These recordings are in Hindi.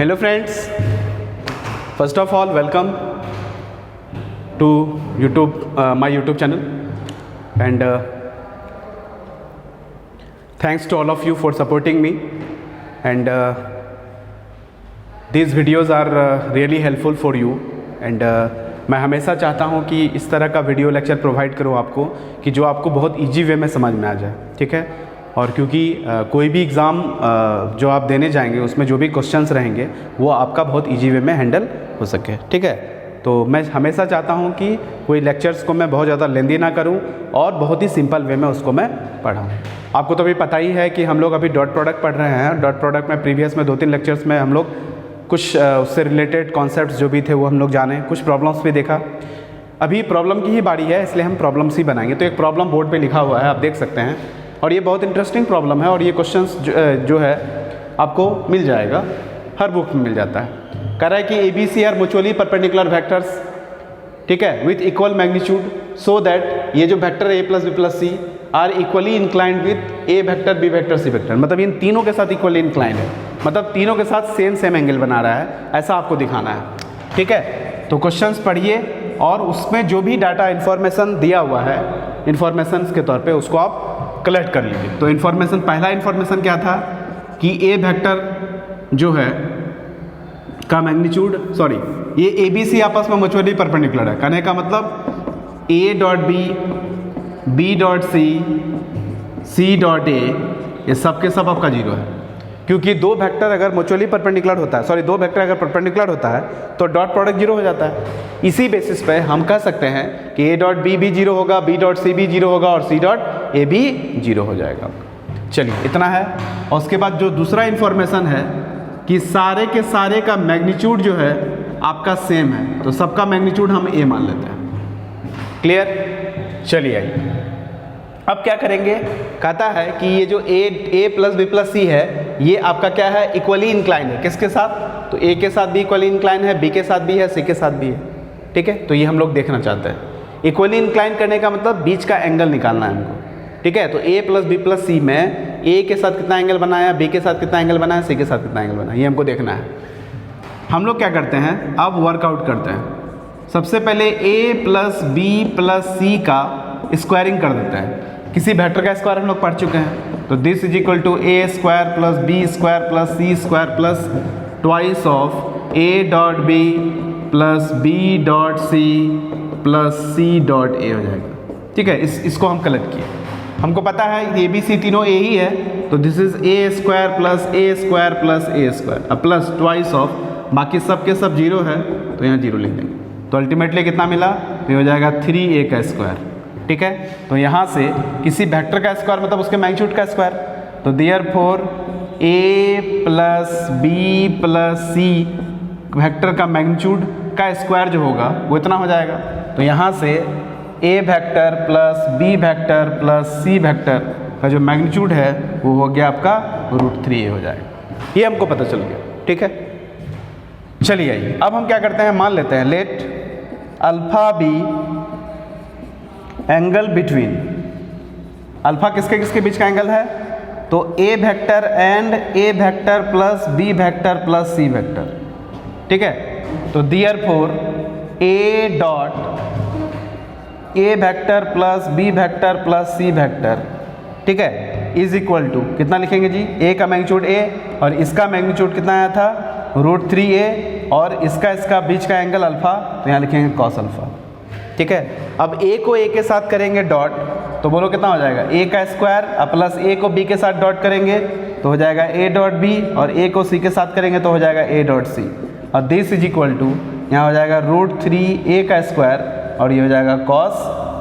Hello friends, first of all welcome to YouTube, my YouTube channel, and thanks to all of you for supporting me, and these videos are really helpful for you, and मैं हमेशा चाहता हूँ कि इस तरह का वीडियो लेक्चर प्रोवाइड करूँ आपको कि जो आपको बहुत इजी वे में समझ में आ जाए, ठीक है। और क्योंकि कोई भी एग्ज़ाम जो आप देने जाएंगे उसमें जो भी क्वेश्चंस रहेंगे वो आपका बहुत इजी वे में हैंडल हो सके, ठीक है। तो मैं हमेशा चाहता हूँ कि कोई लेक्चर्स को मैं बहुत ज़्यादा लेंदी ना करूँ और बहुत ही सिंपल वे में उसको मैं पढ़ाऊँ। आपको तो अभी पता ही है कि हम लोग अभी डॉट प्रोडक्ट पढ़ रहे हैं। डॉट प्रोडक्ट में प्रीवियस में 2-3 लेक्चर्स में हम लोग कुछ उससे रिलेटेड कॉन्सेप्ट्स जो भी थे वो हम लोग जाने, कुछ प्रॉब्लम्स भी देखा। अभी प्रॉब्लम की ही बारी है, इसलिए हम प्रॉब्लम्स ही बनाएंगे। तो एक प्रॉब्लम बोर्ड पे लिखा हुआ है, आप देख सकते हैं, और ये बहुत इंटरेस्टिंग प्रॉब्लम है और ये क्वेश्चंस जो है आपको मिल जाएगा, हर बुक में मिल जाता है। कह रहा है कि ABC are mutually perpendicular vectors, ठीक है, with equal magnitude so that ये जो vector A plus B plus C are equally inclined with A vector B vector C vector, मतलब इन तीनों के साथ इक्वली इंक्लाइंड है, मतलब तीनों के साथ सेम एंगल बना रहा है, ऐसा आपको दिखाना है, ठीक है। तो क्वेश्चंस पढ़िए और उसमें जो भी डाटा इन्फॉर्मेशन दिया हुआ है इन्फॉर्मेशन के तौर पे उसको आप कलेक्ट कर लीजिए। तो इन्फॉर्मेशन, पहला इन्फॉर्मेशन क्या था कि A वेक्टर जो है का मैग्नीट्यूड, सॉरी, ये ABC आपस में म्यूचुअली परपेंडिकुलर है। कहने का मतलब A dot B, B dot C, C dot A, ये सब के सब आपका जीरो है, क्योंकि दो वेक्टर अगर म्यूचुअली परपेंडिकुलर होता है, सॉरी, दो वेक्टर अगर परपेंडिकुलर होता है तो डॉट प्रोडक्ट जीरो हो जाता है। इसी बेसिस पे हम कह सकते हैं कि A डॉट B भी जीरो होगा, B डॉट C भी जीरो होगा और C डॉट A भी जीरो हो जाएगा। चलिए, इतना है। और उसके बाद जो दूसरा इन्फॉर्मेशन है कि सारे के सारे का मैग्नीट्यूड जो है आपका सेम है, तो सबका मैग्नीट्यूड हम A मान लेते हैं। क्लियर? चलिए आइए, अब क्या करेंगे। कहता है कि ये जो A plus B plus C है ये आपका क्या है, इक्वली इंक्लाइन है। किसके साथ? तो A के साथ भी इक्वली इंक्लाइन है, B के साथ भी है, C के साथ भी है, ठीक है। तो ये हम लोग देखना चाहते हैं। इक्वली इंक्लाइन करने का मतलब बीच का एंगल निकालना है हमको, ठीक है। तो A plus B plus C में A के साथ कितना एंगल बनाया, B के साथ कितना एंगल बनाया, C के साथ कितना एंगल बनाया, ये हमको देखना है। हम लोग क्या करते हैं, अब वर्कआउट करते हैं। सबसे पहले A plus B plus C का स्क्वायरिंग कर देते हैं। किसी वेक्टर का स्क्वायर हम लोग पढ़ चुके हैं, तो this is equal to A square plus B square plus C square plus twice of A dot B plus B dot C plus C dot A हो जाएगा, ठीक है। इसको हम कलेक्ट किए। हमको पता है कि ABC तीनों A ही है, तो this is A square plus A square plus A square plus twice of, बाकी सब के सब जीरो है तो यहाँ जीरो लिख देंगे। तो अल्टीमेटली कितना मिला, तो ये हो जाएगा 3A का स्क्वायर, ठीक है। तो यहाँ से किसी वेक्टर का स्क्वायर मतलब उसके मैग्नीट्यूड का स्क्वायर, तो therefore A plus B plus C vector का मैग्नीट्यूड का स्क्वायर जो होगा वो इतना हो जाएगा। तो यहाँ से A vector plus B vector plus C vector का जो मैग्नीट्यूड है वो हो गया आपका √3A हो जाएगा। ये हमको पता चल गया, ठीक है। चलिए आइए, अब हम क्या करते हैं, मान लेते हैं let alpha be angle between, alpha किसके किसके बीच का एंगल है, तो A vector and A vector plus B vector plus C vector, ठीक है। तो therefore A dot A vector plus B vector plus C vector, ठीक है, इज इक्वल टू कितना लिखेंगे जी, A का मैग्नीट्यूड A और इसका मैग्नीट्यूड कितना आया था, √3A, और इसका बीच का एंगल अल्फा, तो यहाँ लिखेंगे कॉस अल्फा, ठीक है। अब A को A के साथ करेंगे डॉट, तो बोलो कितना हो जाएगा, A का स्क्वायर प्लस A को B के साथ डॉट करेंगे तो हो जाएगा A डॉट B, और A को C के साथ करेंगे तो हो जाएगा A डॉट C, और दिस इज इक्वल टू यहाँ हो जाएगा √3A का स्क्वायर और ये हो जाएगा कॉस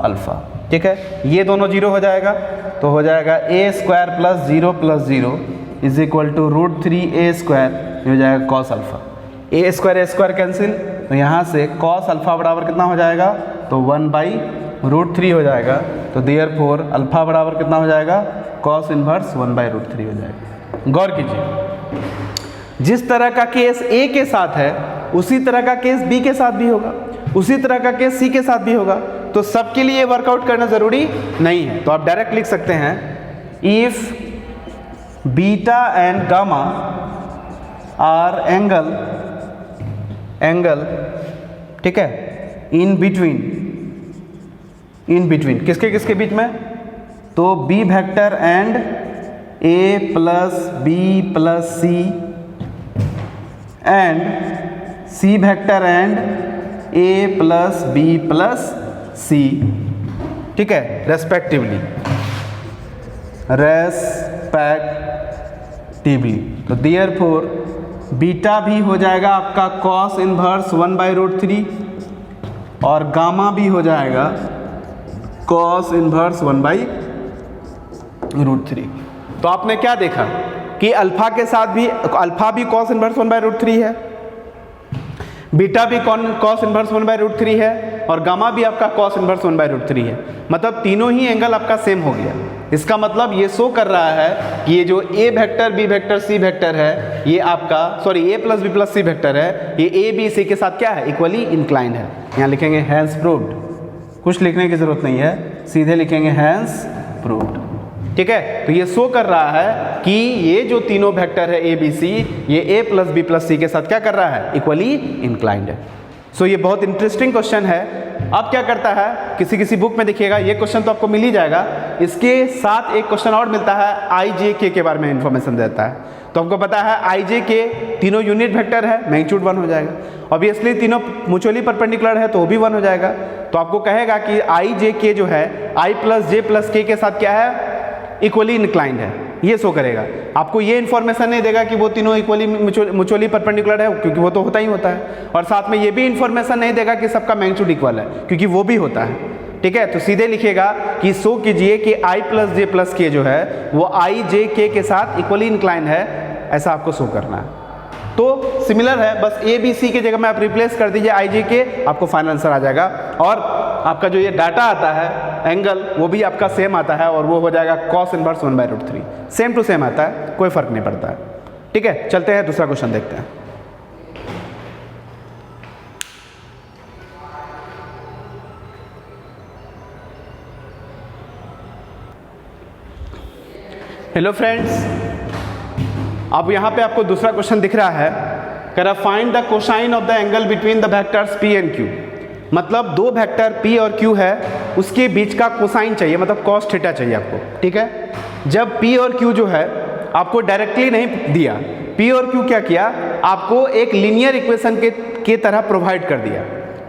अल्फा, ठीक है। ये दोनों जीरो हो जाएगा, तो हो जाएगा A square plus 0 plus 0 is equal to √3A square, ये हो जाएगा cos alpha. A square cancel, तो यहाँ से कॉस अल्फा बराबर कितना हो जाएगा, तो 1/√3 हो जाएगा। तो देयरफॉर अल्फा बराबर कितना हो जाएगा, कॉस इनवर्स 1/√3 हो जाएगा। गौर कीजिए, जिस तरह का केस A के साथ है उसी तरह का केस B के साथ भी होगा, उसी तरह का केस C के साथ भी होगा। तो सबके लिए वर्कआउट करना जरूरी नहीं है, तो आप डायरेक्ट लिख सकते हैं if beta and gamma are angle, ठीक है, इन बिटवीन किसके किसके बीच में, तो B vector and A plus B plus C and C vector and A plus B plus C, ठीक है, रेस्पेक्टिवली। तो देयरफॉर बीटा भी हो जाएगा आपका कॉस इनवर्स 1/√3 और गामा भी हो जाएगा कॉस इनवर्स 1/√3। तो आपने क्या देखा कि अल्फा के साथ भी अल्फा भी कॉस इनवर्स 1/√3 है, बीटा भी कॉस इनवर्स 1/√3 है और गामा भी आपका कॉस इनवर्स 1/√3 है। मतलब तीनों ही एंगल आपका सेम हो गया। इसका मतलब ये शो कर रहा है कि ये जो A vector B vector C vector है, ये आपका A plus B plus C vector है, ये ए बी सी के साथ क्या है, इक्वली इंक्लाइंड है। यहाँ लिखेंगे हैंस प्रूव्ड, कुछ लिखने की जरूरत नहीं है, सीधे लिखेंगे हैंस प्रूव्ड, ठीक है। तो ये शो कर रहा है कि ये जो तीनों वेक्टर है ए बी सी, ये ए प्लस बी प्लस सी के साथ क्या कर रहा है, इक्वली इंक्लाइंड है। सो ये बहुत इंटरेस्टिंग क्वेश्चन है। अब क्या करता है, किसी किसी बुक में देखिएगा, ये क्वेश्चन तो आपको मिल ही जाएगा, इसके साथ एक क्वेश्चन और मिलता है, आई जे के बारे में इंफॉर्मेशन देता है। तो हमको पता है आई जे के तीनों यूनिट वेक्टर है, मैग्नीट्यूड 1 हो जाएगा। ऑब्वियसली तीनों म्यूचुअली परपेंडिकुलर है तो वो भी 1 हो जाएगा। तो आपको कहेगा कि आई जे के जो है आई प्लस जे प्लस के साथ क्या है, इक्वली इंक्लाइंड है, ये शो करेगा। आपको ये इन्फॉर्मेशन नहीं देगा कि वो तीनों इक्वली म्यूचुअली परपेंडिकुलर है, क्योंकि वो तो होता ही होता है। और साथ में ये भी इन्फॉर्मेशन नहीं देगा कि सबका मैग्नीट्यूड इक्वल है, क्योंकि वो भी होता है, ठीक है। तो सीधे लिखिएगा कि शो कीजिए कि आई प्लस जे प्लस के जो है वो आई जे के साथ इक्वली इंक्लाइंड है, ऐसा आपको शो करना है। तो सिमिलर है, बस ए बी सी की जगह में आप रिप्लेस कर दीजिए आई जे के, आपको फाइनल आंसर आ जाएगा। और आपका जो ये डाटा आता है एंगल, वो भी आपका सेम आता है और वो हो जाएगा cos inverse 1/√3, same to same आता है, कोई फर्क नहीं पड़ता है, ठीक है। चलते हैं दूसरा क्वेश्चन देखते हैं। हेलो फ्रेंड्स, अब यहाँ पे आपको दूसरा क्वेश्चन दिख रहा है, कह रहा find the cosine of the angle between the vectors P and Q। मतलब दो वेक्टर P और Q है, उसके बीच का कोसाइन चाहिए, मतलब कॉस थीटा चाहिए आपको, ठीक है। जब P और Q जो है आपको डायरेक्टली नहीं दिया, P और Q क्या किया, आपको एक लीनियर इक्वेशन के तरह प्रोवाइड कर दिया,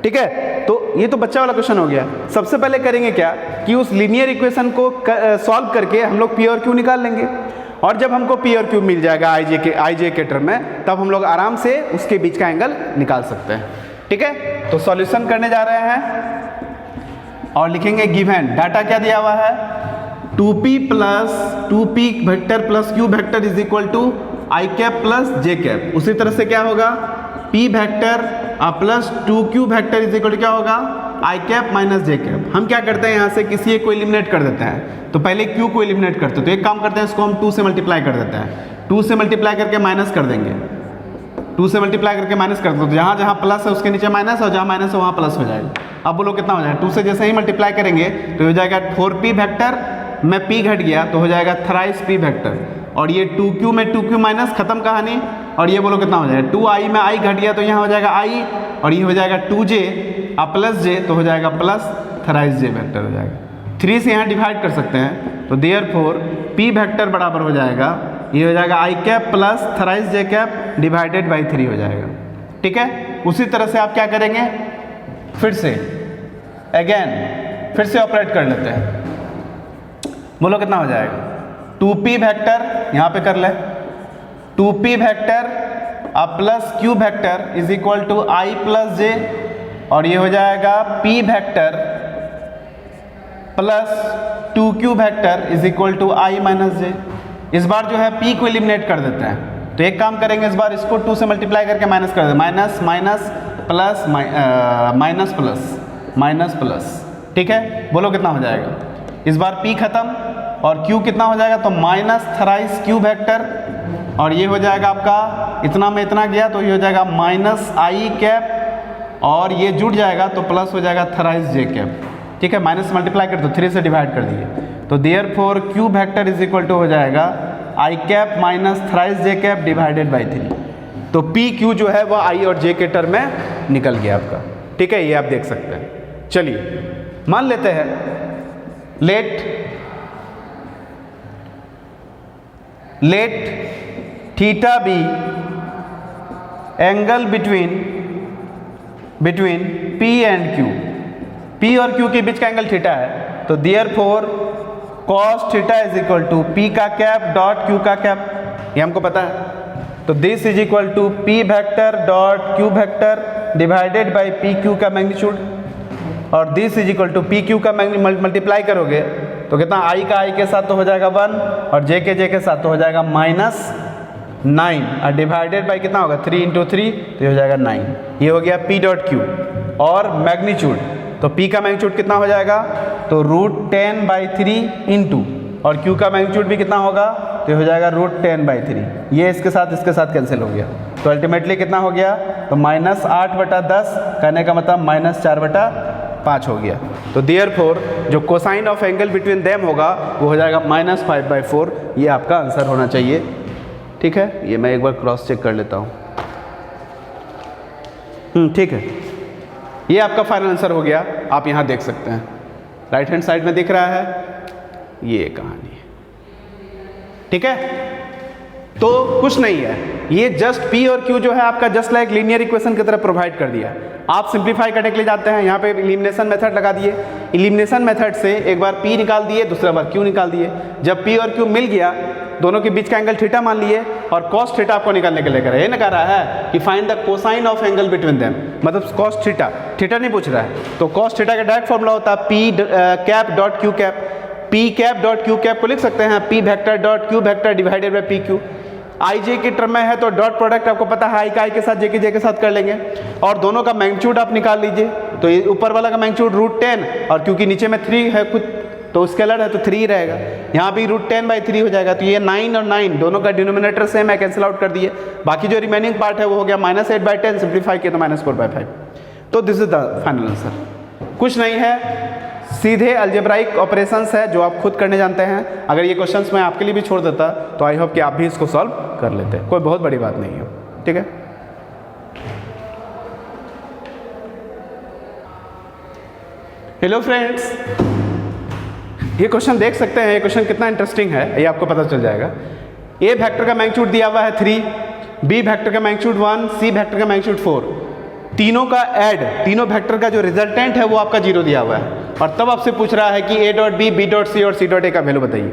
ठीक है। तो ये तो बच्चा वाला क्वेश्चन हो गया। सबसे पहले करेंगे क्या कि उस लीनियर इक्वेशन को सॉल्व करके हम लोग P और Q निकाल लेंगे, और जब हमको P और Q मिल जाएगा आई जे के टर्म में, तब हम लोग आराम से उसके बीच का एंगल निकाल सकते हैं, ठीक है। तो सॉल्यूशन करने जा रहे हैं और लिखेंगे गिवन डाटा क्या दिया हुआ है, 2p vector plus q vector is equal to i cap plus J cap. उसी तरह से क्या होगा, p vector plus 2q vector is equal to क्या होगा, i cap minus j cap. हम क्या करते हैं, यहाँ से किसी एक को एलिमिनेट कर देते हैं। तो पहले q को एलिमिनेट करते हैं, तो एक काम करते हैं, इसको हम 2 से मल्टीप्लाई कर देते हैं, 2 से मल्टीप्लाई करके माइनस कर देंगे, 2 से मल्टीप्लाई करके माइनस कर दो, तो जहाँ जहाँ प्लस है उसके नीचे माइनस, और जहाँ माइनस है वहाँ प्लस हो जाएगा। अब बोलो कितना हो जाएगा, 2 से जैसे ही मल्टीप्लाई करेंगे तो हो जाएगा 4p वेक्टर में p घट गया तो हो जाएगा थ्राइस p वेक्टर, और ये 2q में 2q माइनस, खत्म कहानी। और ये बोलो कितना हो जाएगा, 2i में i घट गया तो यहाँ हो जाएगा i, और ये हो जाएगा 2j प्लस j, तो हो जाएगा प्लस थ्राइस j वेक्टर हो जाएगा। 3 से यहाँ डिवाइड कर सकते हैं, तो देयरफॉर p वेक्टर बराबर हो जाएगा, ये हो जाएगा I cap plus thrice J cap divided by 3 हो जाएगा, ठीक है। उसी तरह से आप क्या करेंगे, फिर से फिर से ऑपरेट कर लेते हैं। बोलो कितना हो जाएगा, 2p वेक्टर यहाँ पे कर ले, 2p vector plus q vector is equal to i plus j, और ये हो जाएगा p vector plus 2q vector is equal to i minus j। इस बार जो है p को एलिमिनेट कर देते हैं, तो एक काम करेंगे, इस बार इसको 2 से मल्टीप्लाई करके माइनस कर दें, minus minus plus minus plus minus plus, ठीक है। बोलो कितना हो जाएगा, इस बार p खत्म और q कितना हो जाएगा, तो माइनस थ्राइस q वेक्टर, और ये हो जाएगा आपका इतना में इतना गया तो ये हो जाएगा माइनस i कैप, और ये जुड़ जाएगा तो प्लस हो जाएगा थ्राइस j कैप, ठीक है। माइनस मल्टीप्लाई कर दो, 3 से डिवाइड कर दिए, तो therefore q vector is equal to हो जाएगा I cap minus thrice J cap divided by 3, तो पी क्यू जो है वह आई और जे के टर्म में निकल गया आपका। ठीक है, ये आप देख सकते हैं। चलिए मान लेते हैं let theta be angle between p and q. P और क्यू के बीच का एंगल थीटा है, तो therefore cos theta is equal to p का कैप डॉट क्यू का कैप, ये हमको पता है। तो this is equal to p vector dot q vector divided by p q का मैग्नीट्यूड, और this is equal to p q का मल्टीप्लाई करोगे तो कितना, आई का आई के साथ तो हो जाएगा 1 और जे के साथ तो हो जाएगा -9, और डिवाइडेड बाय कितना होगा 3 × 3, तो ये हो जाएगा 9। ये हो गया पी डॉट क्यू। और मैग्नीट्यूड, तो पी का मैग्नीट्यूड कितना हो जाएगा, तो √10/3 इंटू, और क्यू का मैग्नीट्यूड भी कितना होगा, तो हो जाएगा √10/3। ये इसके साथ कैंसिल हो गया, तो अल्टीमेटली कितना हो गया, तो -8/10 कहने का मतलब -4/5 हो गया। तो देयरफॉर जो cosine of angle between them होगा वो हो जाएगा -5/4। ये आपका आंसर होना चाहिए। ठीक है, ये मैं एक बार क्रॉस चेक कर लेता हूँ। ठीक है, ये आपका फाइनल आंसर हो गया। आप यहाँ देख सकते हैं राइट हैंड साइड में दिख रहा है, ये कहानी है। ठीक है, तो कुछ नहीं है, ये जस्ट P और Q जो है आपका जस्ट लाइक लीनियर इक्वेशन की तरह प्रोवाइड कर दिया। आप सिंप्लीफाई करने के लिए जाते हैं, यहाँ पे एलिमिनेशन मेथड लगा दिए। एलिमिनेशन मेथड से एक बार P निकाल दिए, दूसरा बार Q निकाल दिए। जब P और Q मिल गया, दोनों के बीच का एंगल थीटा मान लिए, और cos थीटा आपको निकालने के लिए करा। ये ना कह रहा है कि find the cosine of angle between them, मतलब cos थीटा नहीं पूछ रहा है। तो cos थीटा का डायरेक्ट फॉर्मूला होता है P cap dot Q cap. P cap dot Q cap को लिख सकते हैं P vector dot q vector divided by PQ। आई जे की टर्म में है तो डॉट प्रोडक्ट आपको पता है, आई का आई के साथ जे के साथ कर लेंगे, और दोनों का मैग्नीट्यूड आप निकाल लीजिए। तो ये ऊपर वाला का मैग्नीट्यूड √10, और क्योंकि नीचे में 3 है कुछ तो स्केलर है तो 3 रहेगा, यहाँ भी √10/3 हो जाएगा। तो ये 9 और 9 दोनों का डिनोमिनेटर सेम है, कैंसिल आउट कर दिए। बाकी जो रिमेनिंग पार्ट है वो हो गया -8/10, सिंप्लीफाई किया तो -4/5। तो this is the final answer. कुछ नहीं है, सीधे अलजेब्राइक ऑपरेशंस है जो आप खुद करने जानते हैं। अगर ये क्वेश्चंस मैं आपके लिए भी छोड़ देता तो आई होप कि आप भी इसको सॉल्व कर लेते, कोई बहुत बड़ी बात नहीं है। ठीक है, हेलो फ्रेंड्स, ये क्वेश्चन देख सकते हैं। ये क्वेश्चन कितना इंटरेस्टिंग है ये आपको पता चल जाएगा। ए वेक्टर का मैग्नीट्यूड दिया हुआ है 3, बी वेक्टर का मैग्नीट्यूड 1, सी वेक्टर का मैग्नीट्यूड 4। तीनों का ऐड, तीनों वेक्टर का जो रिजल्टेंट है वो आपका 0 दिया हुआ है, और तब आपसे पूछ रहा है कि a dot b, b dot c और सी डॉट ए का वैल्यू बताइए।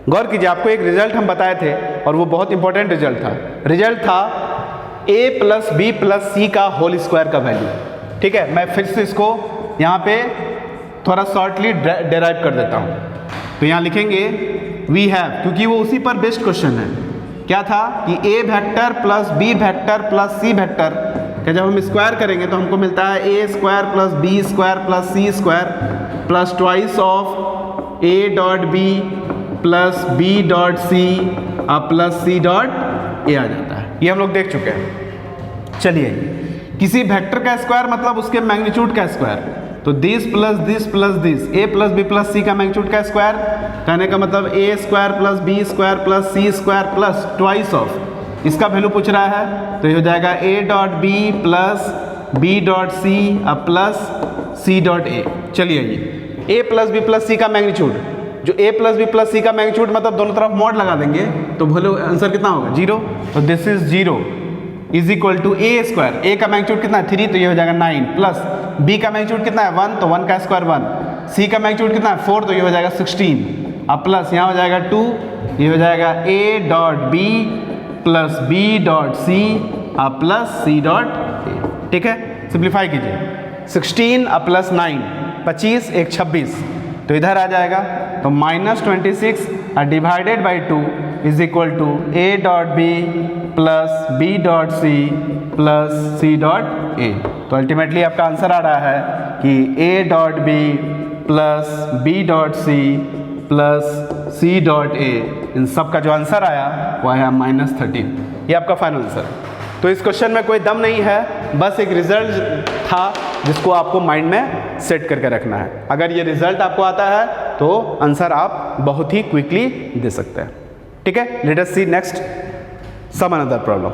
गौर कीजिए, आपको एक रिजल्ट हम बताए थे और वो बहुत इंपॉर्टेंट रिजल्ट था। रिजल्ट था a + b + c का होल स्क्वायर का वैल्यू। ठीक है, मैं फिर से इसको यहाँ पे थोड़ा शॉर्टली डेराइव कर देता हूँ। तो यहाँ लिखेंगे वी हैव, क्योंकि वो उसी पर बेस्ड क्वेश्चन है। क्या था कि a vector plus b vector plus c vector का जब हम स्क्वायर करेंगे तो हमको मिलता है a square plus b square plus c square plus twice of a dot b plus b dot c plus c dot a आ जाता है। ये हम लोग देख चुके हैं। चलिए, किसी वेक्टर का स्क्वायर मतलब उसके मैग्नीट्यूड का स्क्वायर, तो this plus this plus this, a plus b plus c का मैग्नीट्यूड का स्क्वायर, कहने का मतलब a square plus b square plus c square plus twice of, इसका वैल्यू पूछ रहा है। तो ये हो जाएगा a dot b plus b dot c plus c dot a। चलिए, ये a plus b plus c का मैग्नीट्यूड, जो a plus b plus c का मैग्नीट्यूड मतलब दोनों तरफ मॉड लगा देंगे तो वैल्यू आंसर कितना होगा 0। तो this is 0 is equal to a square, a का मैग्नीट्यूड कितना है 3, तो ये हो जाएगा 9, प्लस b का मैग्नीट्यूड कितना है 1, तो 1 का स्क्वायर 1, c का मैग्नीट्यूड कितना है 4, तो ये हो जाएगा 16, अब प्लस यहाँ हो जाएगा 2, ये हो जाएगा a dot b plus b dot c plus c dot a। ठीक है, सिंप्लीफाई कीजिए, 16 प्लस 9 25, 1 26, तो इधर आ जाएगा। तो -26 divided by 2 is equal to a dot b plus b dot c plus c dot a। तो अल्टीमेटली आपका आंसर आ रहा है कि a dot b plus b dot c plus c dot a, इन सब का जो आंसर आया वो है -13। ये आपका फाइनल आंसर। तो इस क्वेश्चन में कोई दम नहीं है, बस एक रिजल्ट था जिसको आपको माइंड में सेट करके रखना है। अगर ये रिजल्ट आपको आता है तो आंसर आप बहुत ही क्विकली दे सकते हैं। ठीक है, let us see next some another problem.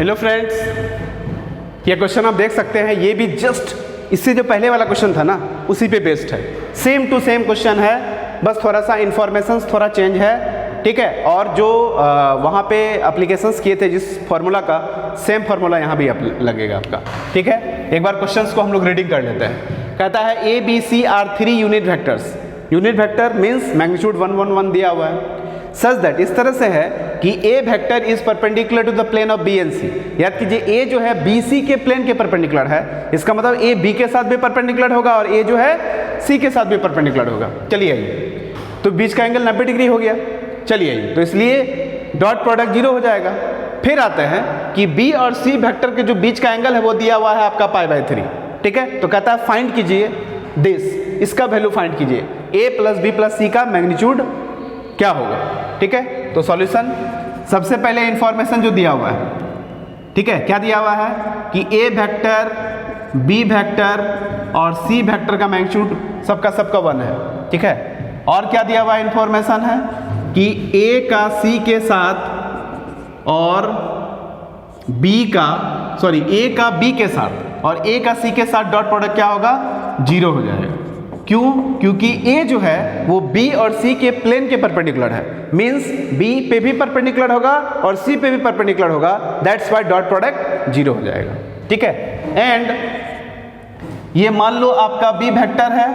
Hello friends, ये क्वेश्चन आप देख सकते हैं, ये भी जस्ट इससे जो पहले वाला क्वेश्चन था ना उसी पे बेस्ड है। सेम टू सेम क्वेश्चन है, बस थोड़ा सा इन्फॉर्मेशंस थोड़ा चेंज है, ठीक है। और जो वहाँ पे एप्लीकेशंस किए थे जिस फार्मूला का, सेम फार्मूला यहाँ भी लगेगा आपका, ठीक है। एक बार क्वेश्चंस को हम लोग रीडिंग कर लेते हैं। कहता है a b c are 3 unit vectors. Unit vector means magnitude 1 1 1 दिया हुआ है। सच दैट, इस तरह से है कि A vector is perpendicular to the plane of B and C. याद कीजिए, ए जो है बी सी के प्लेन के परपेंडिकुलर है, इसका मतलब ए बी के साथ भी परपेंडिकुलर होगा और ए जो है सी के साथ भी परपेंडिकुलर होगा। चलिए आइए, तो बीच का एंगल 90 डिग्री हो गया। चलिए आइए, तो इसलिए डॉट प्रोडक्ट 0 हो जाएगा। फिर आते हैं कि बी और सी वेक्टर के जो बीच का एंगल है वो दिया हुआ है आपका π/3, ठीक है। तो कहता है फाइंड कीजिए दिस, इसका वैल्यू फाइंड कीजिए, ए प्लस बी प्लस सी का मैग्नीट्यूड क्या होगा, ठीक है। तो सॉल्यूशन, सबसे पहले इंफॉर्मेशन जो दिया हुआ है, ठीक है, क्या दिया हुआ है कि ए वेक्टर, बी वेक्टर और सी वेक्टर का मैग्नीट्यूड सबका 1 है, ठीक है। और क्या दिया हुआ इंफॉर्मेशन है कि ए का सी के साथ और बी का, सॉरी ए का बी के साथ और ए का सी के साथ डॉट प्रोडक्ट क्या होगा, 0 हो जाएगा। क्यों? क्योंकि ए जो है वो बी और सी के प्लेन के परपेंडिकुलर है, मींस बी पे भी परपेंडिकुलर होगा और सी पे भी परपेंडिकुलर होगा, दैट्स व्हाई डॉट प्रोडक्ट 0 हो जाएगा, ठीक है। एंड ये मान लो आपका बी वेक्टर है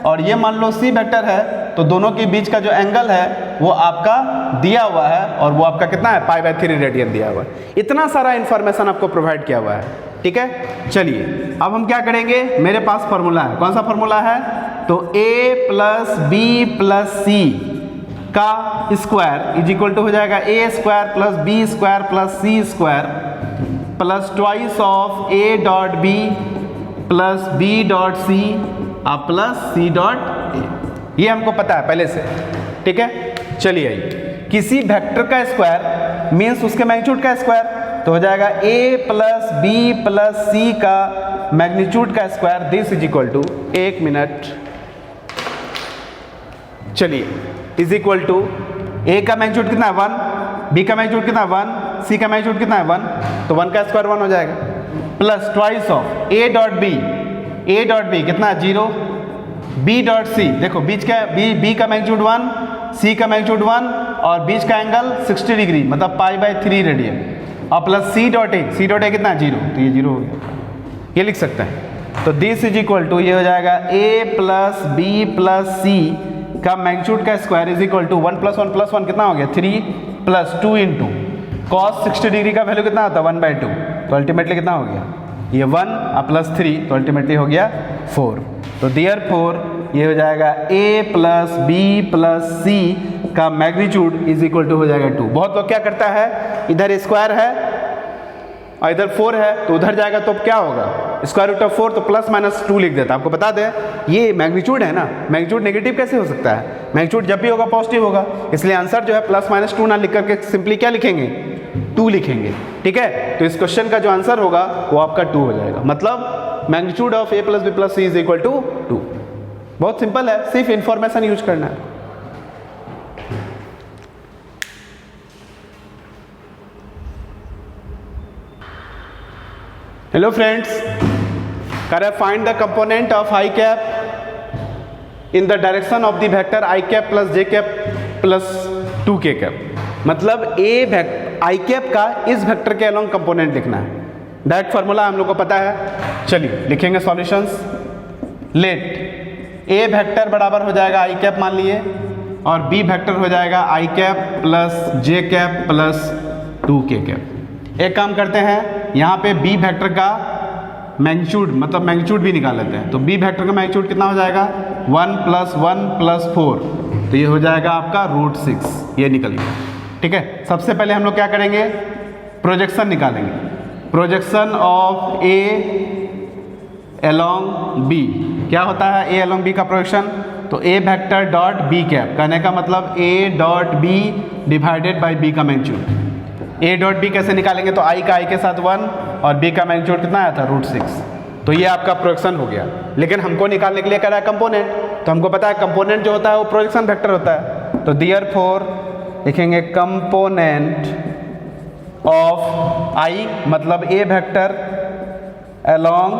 और ये मान लो सी वेक्टर है, तो दोनों के बीच का जो एंगल है वो आपका दिया हुआ है और वो आपका कितना है, π/3 रेडियन दिया हुआ है। इतना सारा इंफॉर्मेशन आपको प्रोवाइड किया हुआ है, ठीक है। चलिए अब हम क्या करेंगे, मेरे पास फार्मूला है, कौन सा फार्मूला है, तो a plus B plus c का स्क्वायर इज इक्वल टू हो जाएगा a square plus b square plus c square plus twice of a dot b plus b dot c plus c dot a. ये हमको पता है पहले से, ठीक है। चलिए आइए, किसी वेक्टर का स्क्वायर मीन्स उसके मैग्नीट्यूड का स्क्वायर, तो हो जाएगा a plus B plus c का मैग्नीट्यूड का square, this is equal to, एक मिनट, चलिए, इज इक्वल टू ए का मैग्नीट्यूड कितना है 1, बी का मैग्नीट्यूड कितना है 1, सी का मैग्नीट्यूड कितना है 1, तो 1 का स्क्वायर 1 हो जाएगा, plus twice of a dot b कितना है 0, बी डॉट सी, देखो बीच का बी का मैग्नीट्यूड 1, सी का मैग्नीट्यूड 1 और बीच का एंगल 60 डिग्री मतलब π/3 रेडियन, और प्लस सी डॉट ए कितना है 0, तो ये 0 हो गया, ये लिख सकते हैं। तो दिस इज इक्वल टू, ये हो जाएगा a plus B plus c का मैग्नीट्यूड का स्क्वायर इज इक्वल टू 1 + 1 + 1 कितना हो गया 3 प्लस 2 इंटू कॉस 60 डिग्री का वैल्यू कितना आता है 1/2, तो अल्टीमेटली कितना हो गया, ये 1 प्लस 3 तो अल्टीमेटली हो गया 4। तो देयरफॉर ये हो जाएगा a plus B plus c का मैग्नीट्यूड इज इक्वल टू हो जाएगा 2। बहुत लोग क्या करता है, इधर स्क्वायर है और इधर 4 है तो उधर जाएगा तो क्या होगा, स्क्वायर रूट ऑफ 4, तो +-2 लिख देता है। आपको बता दें ये मैग्नीट्यूड है ना, मैग्नीट्यूड नेगेटिव कैसे हो सकता है, मैग्नीट्यूड जब भी होगा पॉजिटिव होगा, इसलिए आंसर जो है +-2 ना लिख करके सिंपली क्या लिखेंगे, 2 लिखेंगे, ठीक है। तो इस क्वेश्चन का जो आंसर होगा वो आपका 2 हो जाएगा, मतलब magnitude of a plus B plus c is equal to 2। बहुत सिंपल है, सिर्फ इंफॉर्मेशन यूज करना है। हेलो फ्रेंड्स, कर find the component of i cap in the direction of the vector i cap plus j cap plus 2k cap. मतलब i कैप का इस वेक्टर के अलोंग कंपोनेंट लिखना है। डायरेक्ट फार्मूला हम लोग को पता है, चलिए लिखेंगे सॉल्यूशंस। लेट a वेक्टर बराबर हो जाएगा i कैप मान लिए, और b वेक्टर हो जाएगा i cap plus j cap plus 2k cap. एक काम करते हैं, यहाँ पे b वेक्टर का मैग्नीट्यूड मतलब मैग्नीट्यूड भी निकाल लेते हैं। तो b वेक्टर का मैग्नीट्यूड कितना हो जाएगा 1 + 1 + 4, तो ये हो जाएगा आपका √6, ये निकल गया, ठीक है। सबसे पहले हम लोग क्या करेंगे, प्रोजेक्शन निकालेंगे। Projection of a along b, क्या होता है a along b का प्रोजेक्शन, तो a vector dot b cap, कहने का मतलब a dot b divided by b का मैग्नीट्यूड। a डॉट b कैसे निकालेंगे, तो i का i के साथ 1 और b का मैग्नीट्यूड कितना आया था √6, तो ये आपका प्रोजेक्शन हो गया। लेकिन हमको निकालने के लिए कह रहा है कंपोनेंट, तो हमको पता है कंपोनेंट जो होता है वो प्रोजेक्शन वेक्टर होता है। तो देयरफॉर लिखेंगे कंपोनेंट ऑफ आई मतलब ए वेक्टर अलोंग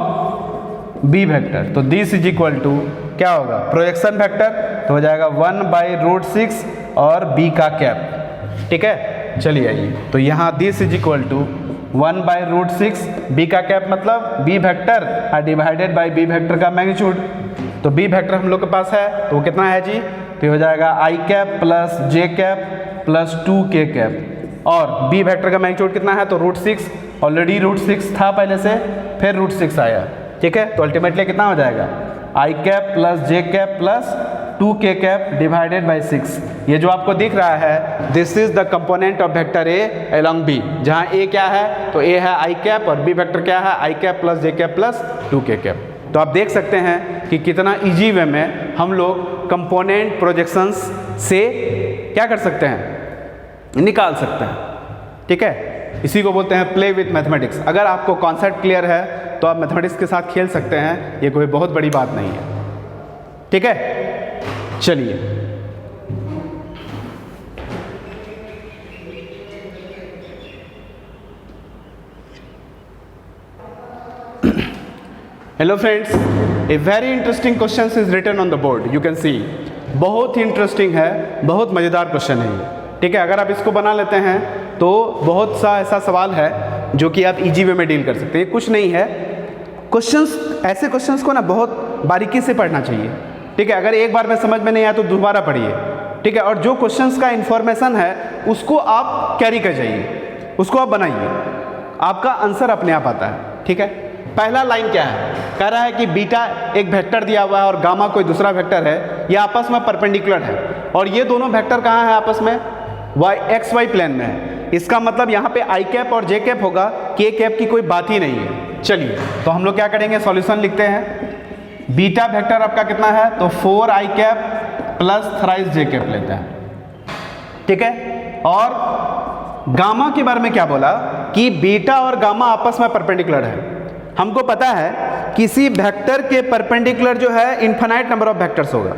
बी वेक्टर, तो दिस इज इक्वल टू क्या होगा, प्रोजेक्शन वेक्टर, तो हो जाएगा 1/√6 और बी का कैप। ठीक है, चलिए आइए, तो यहाँ this is equal to 1/√6 b का कैप मतलब b vector divided by b vector का मैग्नीट्यूड। तो बी वेक्टर हम लोग के पास है, तो वो कितना है जी, तो हो जाएगा I cap plus J cap plus 2k cap, और बी वेक्टर का मैग्नीट्यूड कितना है, तो √6, ऑलरेडी √6 था पहले से, फिर √6 आया। ठीक है, तो अल्टीमेटली कितना हो जाएगा, I cap plus J cap plus 2k cap divided by 6। ये जो आपको दिख रहा है this is the component of vector A along B, जहाँ ए क्या है, तो ए है आई कैप और बी वेक्टर क्या है, I cap plus J cap plus 2k cap. तो आप देख सकते हैं कि कितना इजी वे में हम लोग कंपोनेंट प्रोजेक्शंस से क्या कर सकते हैं, निकाल सकते हैं। ठीक है, इसी को बोलते हैं प्ले विथ मैथमेटिक्स। अगर आपको कॉन्सेप्ट क्लियर है तो आप मैथमेटिक्स के साथ खेल सकते हैं, ये कोई बहुत बड़ी बात नहीं है। ठीक है, चलिए hello friends, a very interesting question is written on the board, you can see. बहुत ही इंटरेस्टिंग है, बहुत मज़ेदार क्वेश्चन है ये। ठीक है, अगर आप इसको बना लेते हैं तो बहुत सा ऐसा सवाल है जो कि आप इजी वे में डील कर सकते हैं। कुछ नहीं है, क्वेश्चंस, ऐसे क्वेश्चंस को ना बहुत बारीकी से पढ़ना चाहिए। ठीक है, अगर एक बार में समझ में नहीं आया तो दोबारा पढ़िए। ठीक है, और जो क्वेश्चंस का इन्फॉर्मेशन है उसको आप कैरी कर जाइए, उसको आप बनाइए, आपका आंसर अपने आप आता है। ठीक है, पहला लाइन क्या है, कह रहा है कि बीटा एक वेक्टर दिया हुआ है और गामा कोई दूसरा वेक्टर है, ये आपस में परपेंडिकुलर है, और ये दोनों वेक्टर कहाँ है आपस में, एक्स वाई प्लेन में है। इसका मतलब यहाँ पे आई कैप और जे कैप होगा, के कैप की कोई बात ही नहीं है। चलिए, तो हम लोग क्या करेंगे, सॉल्यूशन लिखते हैं। बीटा वेक्टर आपका कितना है, तो 4 आई cap plus thrice J cap लेते हैं। ठीक है, और गामा के बारे में क्या बोला कि बीटा और गामा आपस में परपेंडिकुलर है। हमको पता है किसी वेक्टर के परपेंडिकुलर जो है इन्फिनाइट नंबर ऑफ वेक्टर्स होगा।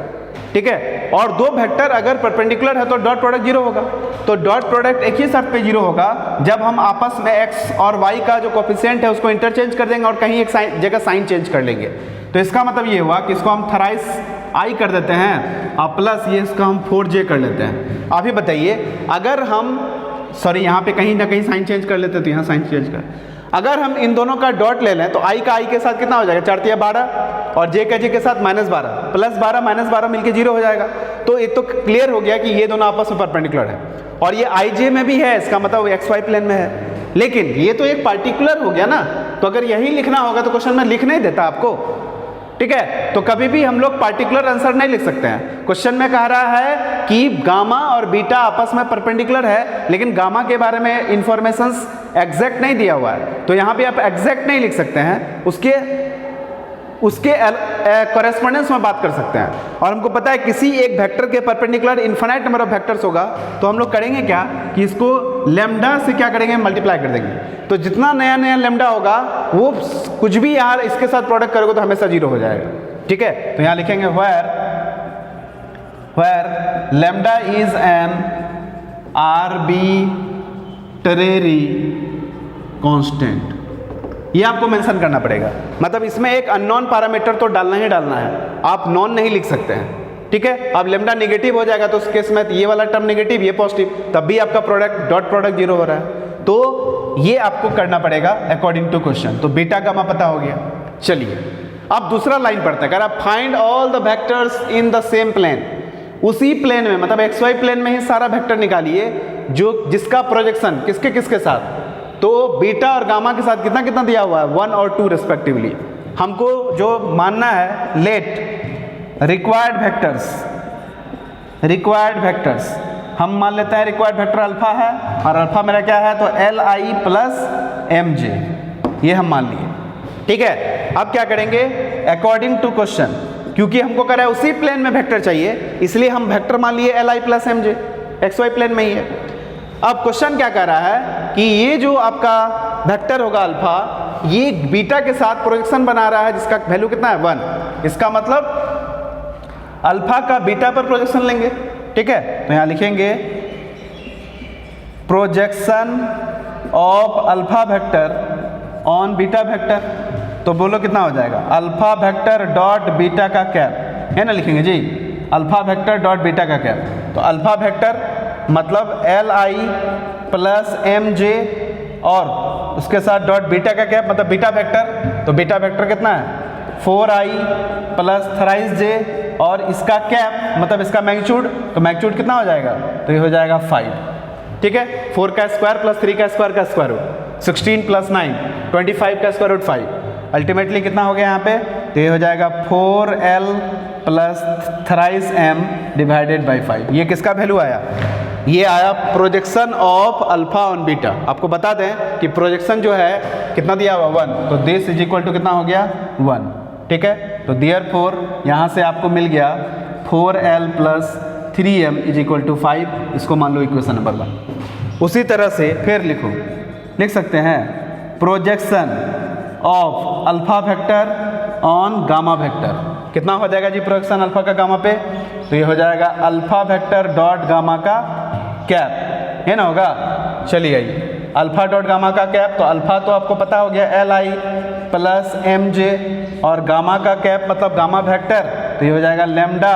ठीक है, और दो वेक्टर अगर परपेंडिकुलर है तो डॉट प्रोडक्ट 0 होगा। तो डॉट प्रोडक्ट एक ही शर्त पे 0 होगा जब हम आपस में x और y का जो कोफिशिएंट है उसको इंटरचेंज कर देंगे और कहीं एक जगह साइन चेंज कर लेंगे। तो इसका मतलब ये हुआ कि इसको हम थराइस i कर देते हैं और प्लस ये इसका हम 4j कर लेते हैं। आप ही बताइए, अगर हम सॉरी यहाँ पे कहीं ना कहीं साइन चेंज कर लेते तो यहाँ साइन चेंज कर, अगर हम इन दोनों का डॉट ले लें तो i का i के साथ कितना हो जाएगा, 4 × 12 और j का j के साथ -12 प्लस 12 -12 मिलके 0 हो जाएगा। तो ये तो क्लियर हो गया कि ये दोनों आपस में परपेंडिकुलर है, और ये i j में भी है, इसका मतलब एक्स वाई प्लेन में है। लेकिन ये तो एक पार्टिकुलर हो गया ना, तो अगर यही लिखना होगा तो क्वेश्चन में लिख नहीं देता आपको। ठीक है, तो कभी भी हम लोग पार्टिकुलर आंसर नहीं लिख सकते हैं। क्वेश्चन में कह रहा है कि गामा और बीटा आपस में परपेंडिकुलर है, लेकिन गामा के बारे में इंफॉर्मेशन एग्जैक्ट नहीं दिया हुआ है, तो यहाँ पे आप एग्जैक्ट नहीं लिख सकते हैं, उसके कॉरेस्पॉन्डेंस में बात कर सकते हैं। और हमको पता है किसी एक वेक्टर के perpendicular infinite number of vectors होगा, तो हम लोग करेंगे क्या कि इसको लैम्डा से क्या करेंगे, मल्टीप्लाई कर देंगे। तो जितना नया नया लैम्डा होगा वो कुछ भी यहाँ इसके साथ प्रोडक्ट करोगे तो हमेशा 0 हो जाएगा। ठीक है, तो यहाँ लिखेंगे where lambda is an arbitrary constant, ये आपको मेंशन करना पड़ेगा। मतलब इसमें एक अननोन पैरामीटर तो डालना ही डालना है, आप नॉन नहीं लिख सकते हैं। ठीक है, अब लेमडा नेगेटिव हो जाएगा तो उस केस में ये वाला टर्म नेगेटिव, ये पॉजिटिव, तब भी आपका प्रोडक्ट डॉट प्रोडक्ट 0 हो रहा है। तो ये आपको करना पड़ेगा अकॉर्डिंग टू क्वेश्चन। तो बीटा गामा पता हो गया। चलिए अब दूसरा लाइन पढ़ते हैं, अगर आप find all the vectors in the same plane, उसी प्लेन में मतलब एक्स वाई प्लेन में ही सारा वेक्टर निकालिए जो जिसका प्रोजेक्शन किसके किसके साथ, तो बीटा और गामा के साथ कितना कितना दिया हुआ है, 1 और 2 रिस्पेक्टिवली। हमको जो मानना है, लेट रिक्वायर्ड वेक्टर्स हम मान लेते हैं रिक्वायर्ड वेक्टर अल्फा है, और अल्फा मेरा क्या है, तो li प्लस mj, ये हम मान लिए। ठीक है, अब क्या करेंगे, अकॉर्डिंग टू क्वेश्चन, क्योंकि हमको कह रहा है उसी प्लेन में वेक्टर चाहिए, इसलिए हम वेक्टर मान लिए li plus mj, x y plane में ही है। अब क्वेश्चन क्या कह रहा है कि ये जो आपका वेक्टर होगा अल्फा, ये बीटा के साथ प्रोजेक्शन बना रहा है जिसका वैल्यू कितना है, 1। इसका मतलब अल्फा का बीटा पर प्रोजेक्शन लेंगे। ठीक है, तो यहाँ लिखेंगे projection of alpha vector on beta vector, तो बोलो कितना हो जाएगा, अल्फा वेक्टर डॉट बीटा का कैप, है ना, लिखेंगे जी अल्फा वेक्टर डॉट बीटा का कैप। तो अल्फा वेक्टर मतलब l i plus m j और उसके साथ डॉट बीटा का कैप मतलब बीटा वेक्टर, तो बीटा वेक्टर कितना है 4i प्लस थराइस जे और इसका कैप मतलब इसका मैग्नीट्यूड, तो मैग्नीट्यूड कितना हो जाएगा, तो ये हो जाएगा 5, ठीक है। 4 का स्क्वायर प्लस 3 का स्क्वायर का स्क्वायर रूट 16 प्लस 9 25 का स्क्वायर रूट 5, अल्टीमेटली कितना हो गया यहाँ पे, तो ये हो जाएगा 4l plus thrice m divided by 5। ये किसका वैल्यू आया, ये आया projection of alpha on beta. आपको बता दें कि प्रोजेक्शन जो है कितना दिया हुआ 1, तो दिस इज इक्वल टू कितना हो गया 1, ठीक है। तो देयरफॉर यहाँ से आपको मिल गया 4l plus 3m is equal to 5, इसको मान लो इक्वेशन नंबर 1। उसी तरह से फिर लिख सकते हैं projection of alpha vector on gamma vector, कितना हो जाएगा जी प्रोजेक्शन अल्फा का गामा पे, तो ये हो जाएगा अल्फा वेक्टर डॉट गामा का कैप, है ना, होगा। चलिए आइए अल्फा डॉट गामा का कैप, तो अल्फा तो आपको पता हो गया l i plus m j और गामा का कैप मतलब गामा वेक्टर, तो ये हो जाएगा लेमडा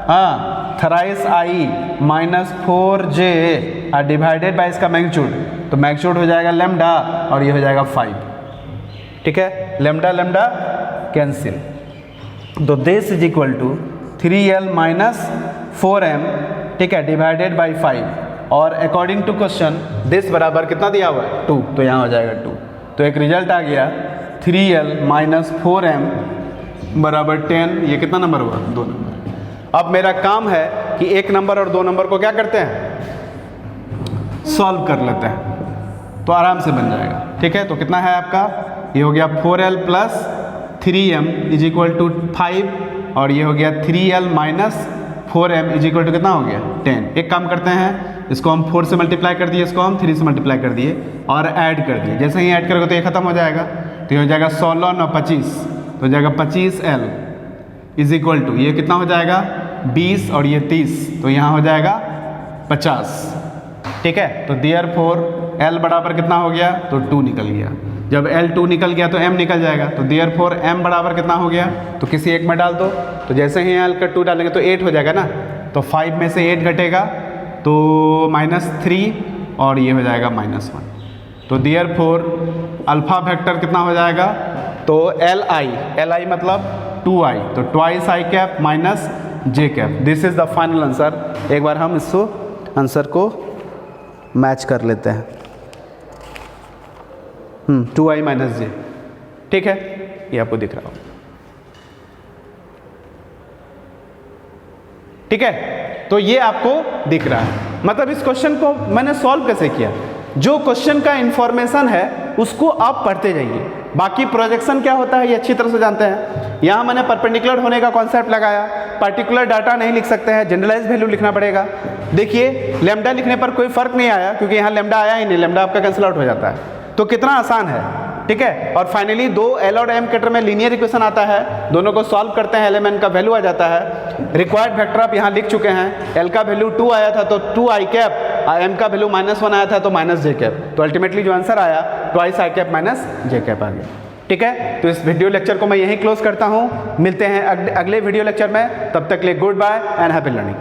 हाँ थराइस आई माइनस 4j डिवाइडेड बाई इसका मैग्नीट्यूड, तो मैग्नीट्यूड हो जाएगा लेमडा और ये हो जाएगा 5, ठीक है। लेमडा लेमडा कैंसिल, तो this is equal to 3l minus 4m, ठीक है, डिवाइडेड बाई 5 और अकॉर्डिंग टू क्वेश्चन दिस बराबर कितना दिया हुआ है 2, तो यहाँ हो जाएगा 2। तो एक रिजल्ट आ गया 3l माइनस 4m बराबर 10, ये कितना नंबर हुआ 2 नंबर। अब मेरा काम है कि 1 नंबर और 2 नंबर को क्या करते हैं, सॉल्व कर लेते हैं, तो आराम से बन जाएगा, ठीक है। तो कितना है आपका, ये हो गया 4l plus 3m is equal to 5 और ये हो गया 3l minus 4m is equal to कितना हो गया 10। एक काम करते हैं, इसको हम 4 से मल्टीप्लाई कर दिए, इसको हम 3 से मल्टीप्लाई कर दिए और ऐड कर दिए। जैसे ही ऐड करोगे तो ये खत्म हो जाएगा, तो ये हो जाएगा 16 9 25, तो हो जाएगा 25l इज इक्वल टू ये कितना हो जाएगा 20 और ये 30, तो यहाँ हो जाएगा 50, ठीक है। तो देयरफॉर l बराबर कितना हो गया, तो 2 निकल गया। जब l 2 निकल गया तो m निकल जाएगा, तो देयरफॉर m बराबर कितना हो गया, तो किसी एक में डाल दो, तो जैसे ही l का 2 डालेंगे तो 8 हो जाएगा ना, तो 5 में से 8 घटेगा तो -3 और ये हो जाएगा -1। तो देयरफॉर अल्फा वेक्टर कितना हो जाएगा, तो li मतलब 2i, तो twice i cap minus j cap. This is the final answer. एक बार हम इसको आंसर को मैच कर लेते हैं, 2i माइनस j, ठीक है, ये आपको दिख रहा होगा, ठीक है। तो ये आपको दिख रहा है, मतलब इस क्वेश्चन को मैंने सॉल्व कैसे किया, जो क्वेश्चन का इंफॉर्मेशन है उसको आप पढ़ते जाइए, बाकी प्रोजेक्शन क्या होता है ये अच्छी तरह से जानते हैं। यहाँ मैंने परपेंडिकुलर होने का कॉन्सेप्ट लगाया, पर्टिकुलर डाटा नहीं लिख सकते हैं, जनरलाइज वैल्यू लिखना पड़ेगा। देखिए लेमडा लिखने पर कोई फर्क नहीं आया क्योंकि यहाँ लेमडा आया ही नहीं, लेमडा आपका कैंसिल आउट हो जाता है, तो कितना आसान है, ठीक है। और फाइनली 2 L और M के टर्म में लीनियर इक्वेशन आता है, दोनों को सॉल्व करते हैं, LMN का वैल्यू आ जाता है। रिक्वायर्ड वेक्टर आप यहाँ लिख चुके हैं, L का वैल्यू 2 आया था तो 2i कैप, M का वैल्यू -1 आया था तो -j कैप, तो अल्टीमेटली जो आंसर आया twice i cap minus j cap आ गया, ठीक है। तो इस वीडियो लेक्चर को मैं यहीं क्लोज करता हूँ, मिलते हैं अगले वीडियो लेक्चर में, तब तक के लिए goodbye and happy learning.